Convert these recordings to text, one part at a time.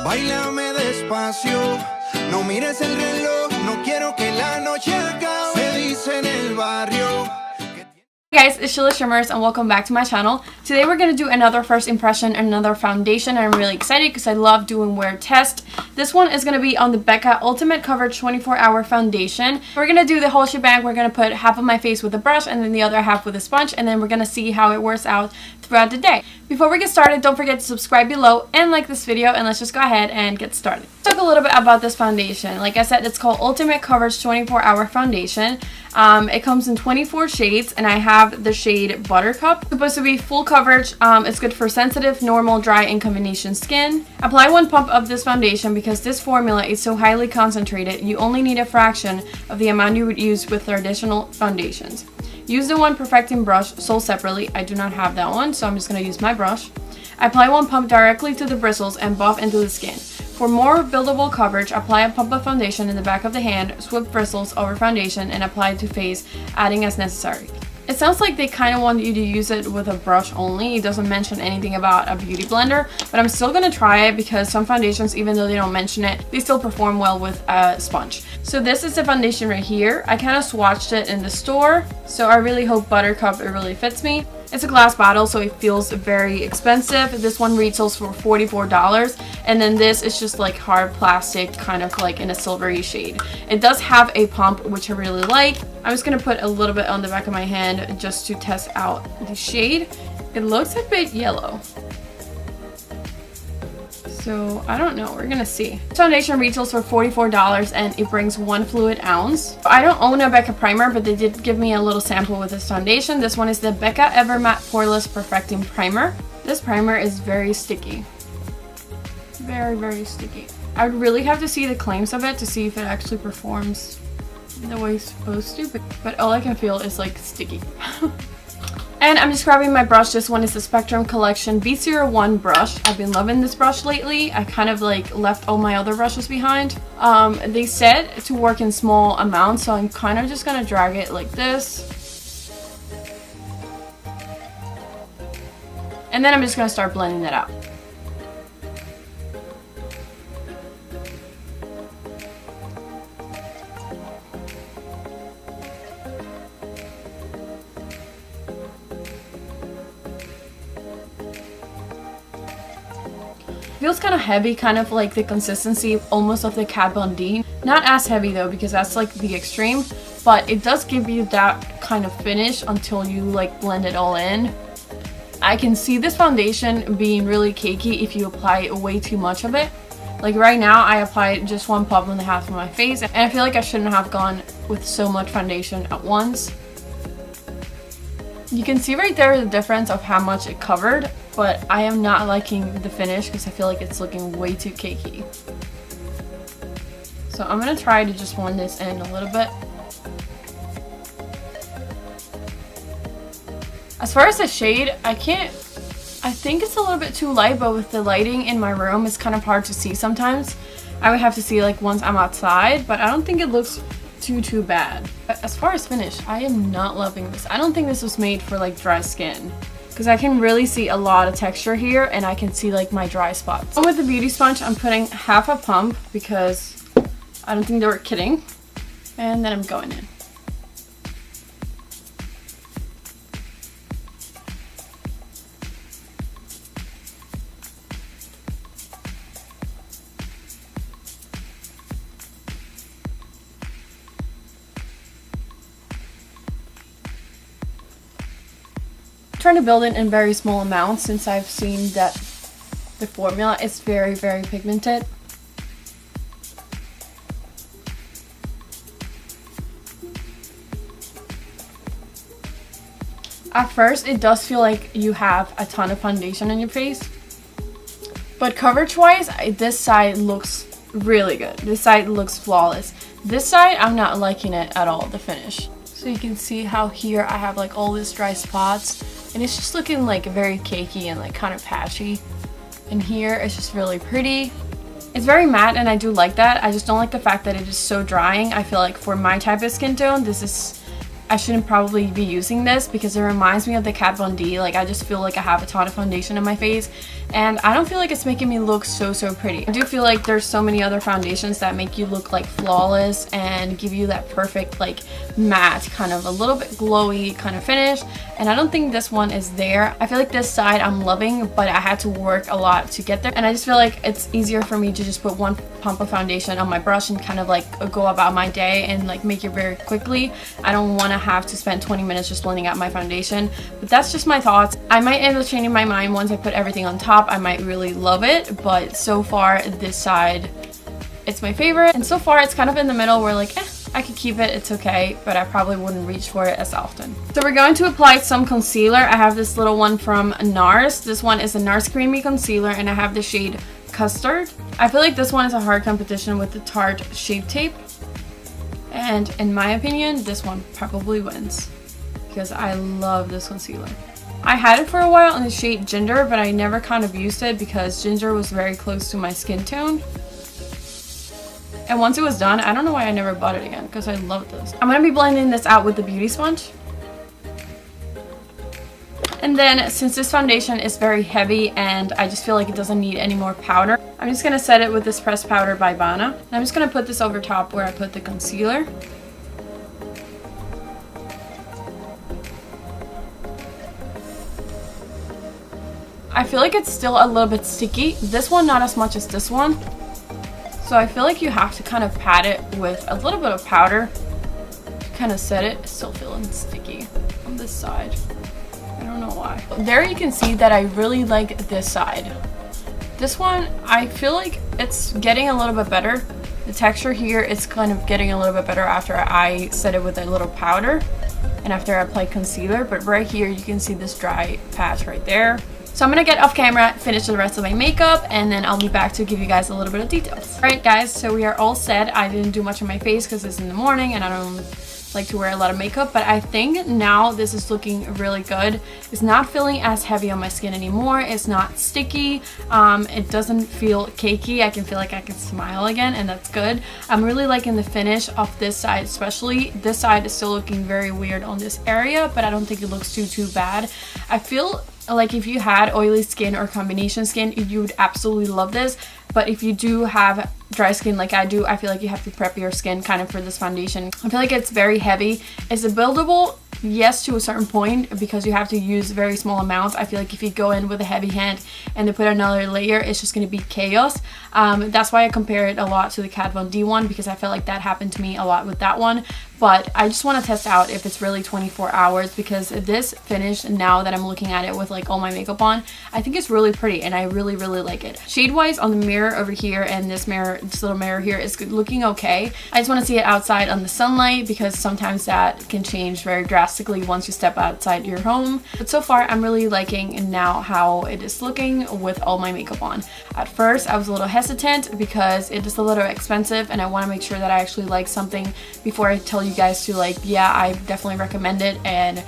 Báilame despacio, no mires el reloj, no quiero que la noche acabe. Se dice en el barrio. Hey guys, it's Sheila Shimmers and welcome back to my channel. Today we're going to do another first impression and another foundation, and I'm really excited because I love doing wear test. This one is going to be on the BECCA Ultimate Coverage 24-Hour Foundation. We're going to do the whole shebang. We're going to put half of my face with a brush and then the other half with a sponge, and then we're going to see how it wears out throughout the day. Before we get started, don't forget to subscribe below and like this video, and let's just go ahead and get started. Let's talk a little bit about this foundation. Like I said, it's called Ultimate Coverage 24-Hour Foundation. It comes in 24 shades, and I have the shade Buttercup. It's supposed to be full coverage. It's good for sensitive, normal, dry, and combination skin. Apply one pump of this foundation because this formula is so highly concentrated. You only need a fraction of the amount you would use with traditional foundations. Use the one perfecting brush sold separately. I do not have that one, so I'm just going to use my brush. Apply one pump directly to the bristles and buff into the skin. For more buildable coverage, apply a pump of foundation in the back of the hand, swoop bristles over foundation, and apply it to face, adding as necessary. It sounds like they kind of want you to use it with a brush only. It doesn't mention anything about a beauty blender, but I'm still going to try it because some foundations, even though they don't mention it, they still perform well with a sponge. So this is the foundation right here. I kind of swatched it in the store, so I really hope Buttercup, it really fits me. It's a glass bottle, so it feels very expensive. This one retails for $44, and then this is just like hard plastic, kind of like in a silvery shade. It does have a pump, which I really like. I'm just going to put a little bit on the back of my hand just to test out the shade. It looks a bit yellow, so I don't know, we're gonna see. This foundation retails for $44 and it brings 1 fluid ounce. I don't own a BECCA primer, but they did give me a little sample with this foundation. This one is the BECCA Ever Matte Poreless Perfecting Primer. This primer is very sticky. Very, very sticky. I would really have to see the claims of it to see if it actually performs the way it's supposed to, but all I can feel is like sticky. And I'm just grabbing my brush. This one is the Spectrum Collection B01 brush. I've been loving this brush lately. I kind of like left all my other brushes behind. They said to work in small amounts, so I'm kind of just gonna drag it like this. And then I'm just gonna start blending it out. Feels kind of heavy, kind of like the consistency almost of the Kat Von D. Not as heavy though, because that's like the extreme, but it does give you that kind of finish until you like blend it all in. I can see this foundation being really cakey if you apply way too much of it. Like right now I applied just 1 pump on the half of my face, and I feel like I shouldn't have gone with so much foundation at once. You can see right there the difference of how much it covered, but I am not liking the finish because I feel like it's looking way too cakey. So I'm going to try to just blend this in a little bit. As far as the shade, I think it's a little bit too light, but with the lighting in my room, it's kind of hard to see sometimes. I would have to see like once I'm outside, but I don't think it looks too bad. But as far as finish, I am not loving this. I don't think this was made for like dry skin, because I can really see a lot of texture here, and I can see like my dry spots. With the beauty sponge, I'm putting half a pump because I don't think they were kidding, and then I'm going in. Trying to build it in very small amounts since I've seen that the formula is very, very pigmented. At first, it does feel like you have a ton of foundation on your face, but coverage-wise, this side looks really good. This side looks flawless. This side, I'm not liking it at all, the finish. So you can see how here I have like all these dry spots, and it's just looking like very cakey and like kind of patchy. And here it's just really pretty. It's very matte, and I do like that. I just don't like the fact that it is so drying. I feel like for my type of skin tone, this is I shouldn't probably be using this because it reminds me of the Kat Von D. Like, I just feel like I have a ton of foundation in my face, and I don't feel like it's making me look so pretty. I do feel like there's so many other foundations that make you look like flawless and give you that perfect like matte, kind of a little bit glowy kind of finish, and I don't think this one is there. I feel like this side I'm loving, but I had to work a lot to get there, and I just feel like it's easier for me to just put one pump of foundation on my brush and kind of like go about my day and like make it very quickly. I don't want to have to spend 20 minutes just blending out my foundation, but that's just my thoughts. I might end up changing my mind once I put everything on top. I might really love it, but so far this side, it's my favorite, and so far it's kind of in the middle where like I could keep it, it's okay, but I probably wouldn't reach for it as often. So we're going to apply some concealer. I have this little one from NARS. This one is a NARS Creamy Concealer, and I have the shade Custard. I feel like this one is a hard competition with the Tarte Shape Tape, and in my opinion this one probably wins because I love this concealer. I had it for a while in the shade Ginger, but I never kind of used it because Ginger was very close to my skin tone. And once it was done, I don't know why I never bought it again because I love this. I'm going to be blending this out with the beauty sponge. And then since this foundation is very heavy and I just feel like it doesn't need any more powder, I'm just going to set it with this pressed powder by BANA. And I'm just going to put this over top where I put the concealer. I feel like it's still a little bit sticky. This one not as much as this one. So I feel like you have to kind of pat it with a little bit of powder to kind of set it. It's still feeling sticky on this side. I don't know why. There you can see that I really like this side. This one, I feel like it's getting a little bit better. The texture here is kind of getting a little bit better after I set it with a little powder and after I applied concealer. But right here, you can see this dry patch right there. So I'm gonna get off camera, finish the rest of my makeup, and then I'll be back to give you guys a little bit of details. Alright guys, so we are all set. I didn't do much on my face because it's in the morning and I don't like to wear a lot of makeup, but I think now this is looking really good. It's not feeling as heavy on my skin anymore. It's not sticky. It doesn't feel cakey. I can feel like I can smile again, and that's good. I'm really liking the finish of this side, especially. This side is still looking very weird on this area, but I don't think it looks too bad. I feel like if you had oily skin or combination skin, you would absolutely love this. But if you do have dry skin like I do, I feel like you have to prep your skin kind of for this foundation. I feel like it's very heavy. Is it buildable? Yes, to a certain point, because you have to use very small amounts. I feel like if you go in with a heavy hand and to put another layer, it's just going to be chaos. That's why I compare it a lot to the Kat Von D one, because I felt like that happened to me a lot with that one. But I just want to test out if it's really 24 hours, because this finish, now that I'm looking at it with like all my makeup on, I think it's really pretty and I really like it. Shade wise, on the mirror over here and this mirror, this little mirror here, is looking okay. I just want to see it outside on the sunlight, because sometimes that can change very drastically once you step outside your home. But so far I'm really liking now how it is looking with all my makeup on. At first I was a little hesitant because it is a little expensive and I want to make sure that I actually like something before I tell you guys to like, yeah, I definitely recommend it, and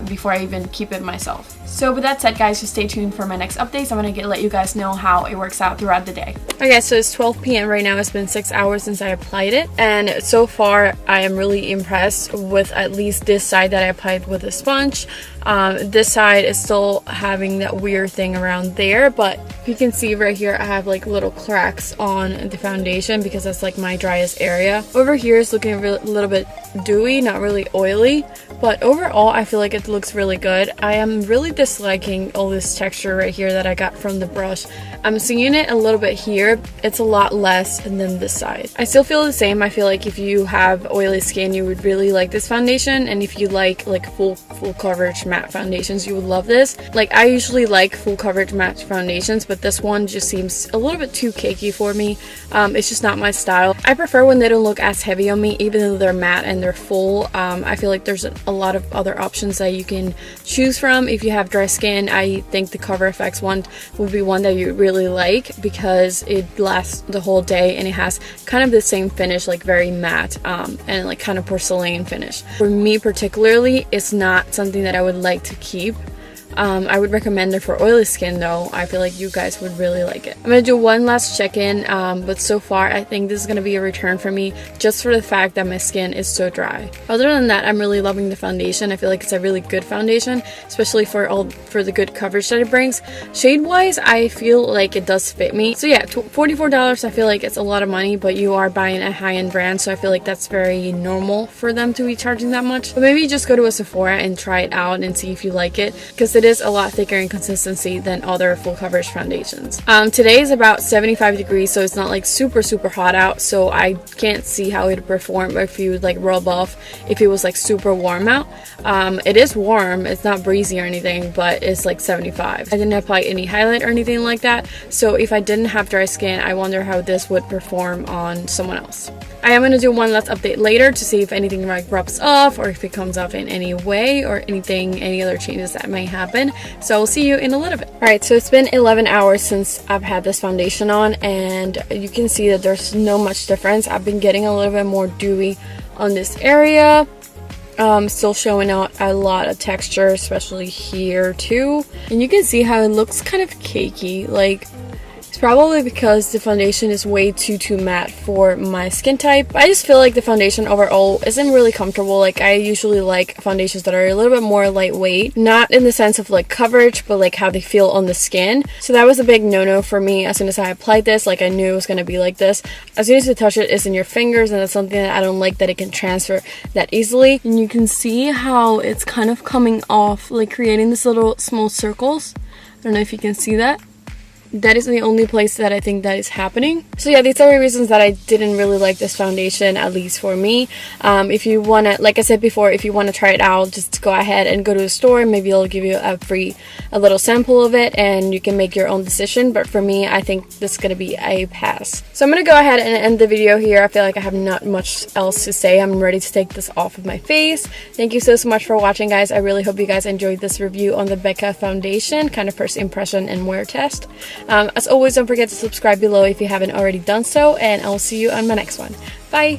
before I even keep it myself. So with that said guys, just stay tuned for my next updates. I'm gonna let you guys know how it works out throughout the day. Okay, so it's 12 p.m. right now. It's been 6 hours since I applied it, and so far I am really impressed with at least this side that I applied with a sponge. This side is still having that weird thing around there, but you can see right here I have like little cracks on the foundation because that's like my driest area. Over here is looking a little bit dewy, not really oily, but overall I feel like it looks really good. I am really disliking all this texture right here that I got from the brush. I'm seeing it a little bit here. It's a lot less than this side. I still feel the same. I feel like if you have oily skin, you would really like this foundation, and if you like full coverage matte foundations, you would love this. Like, I usually like full coverage matte foundations, but this one just seems a little bit too cakey for me. It's just not my style. I prefer when they don't look as heavy on me, even though they're matte and they're full. I feel like there's a lot of other options that you can choose from. If you have dry skin, I think the Cover FX one would be one that you really like, because it lasts the whole day and it has kind of the same finish, like very matte and like kind of porcelain finish. For me particularly, it's not something that I would like to keep. I would recommend it for oily skin though. I feel like you guys would really like it. I'm gonna do one last check-in, but so far I think this is gonna be a return for me just for the fact that my skin is so dry. Other than that, I'm really loving the foundation. I feel like it's a really good foundation, especially for the good coverage that it brings. Shade wise, I feel like it does fit me. So yeah, $44, I feel like it's a lot of money, but you are buying a high-end brand, so I feel like that's very normal for them to be charging that much. But maybe just go to a Sephora and try it out and see if you like it, because it is a lot thicker in consistency than other full coverage foundations. Today is about 75 degrees, so it's not like super hot out, so I can't see how it would perform if you would like rub off if it was like super warm out. It is warm, it's not breezy or anything, but it's like 75. I didn't apply any highlight or anything like that, so if I didn't have dry skin, I wonder how this would perform on someone else. I am going to do one last update later to see if anything like rubs off or if it comes off in any way or any other changes that may happen. So I'll see you in a little bit. Alright, so it's been 11 hours since I've had this foundation on, and you can see that there's no much difference. I've been getting a little bit more dewy on this area. Still showing out a lot of texture, especially here too. And you can see how it looks kind of cakey. Like, it's probably because the foundation is way too matte for my skin type. I just feel like the foundation overall isn't really comfortable. Like, I usually like foundations that are a little bit more lightweight, not in the sense of like coverage, but like how they feel on the skin. So that was a big no-no for me. As soon as I applied this, like, I knew it was going to be like this. As soon as you touch it, it's in your fingers, and that's something that I don't like, that it can transfer that easily. And you can see how it's kind of coming off, like creating this little small circles. I don't know if you can see that. That is the only place that I think that is happening. So yeah, these are the reasons that I didn't really like this foundation, at least for me. If you want to, like I said before, if you want to try it out, just go ahead and go to the store. Maybe they'll give you a little sample of it, and you can make your own decision. But for me, I think this is going to be a pass. So I'm going to go ahead and end the video here. I feel like I have not much else to say. I'm ready to take this off of my face. Thank you so much for watching, guys. I really hope you guys enjoyed this review on the BECCA foundation, kind of first impression and wear test. As always, don't forget to subscribe below if you haven't already done so, and I'll see you on my next one. Bye!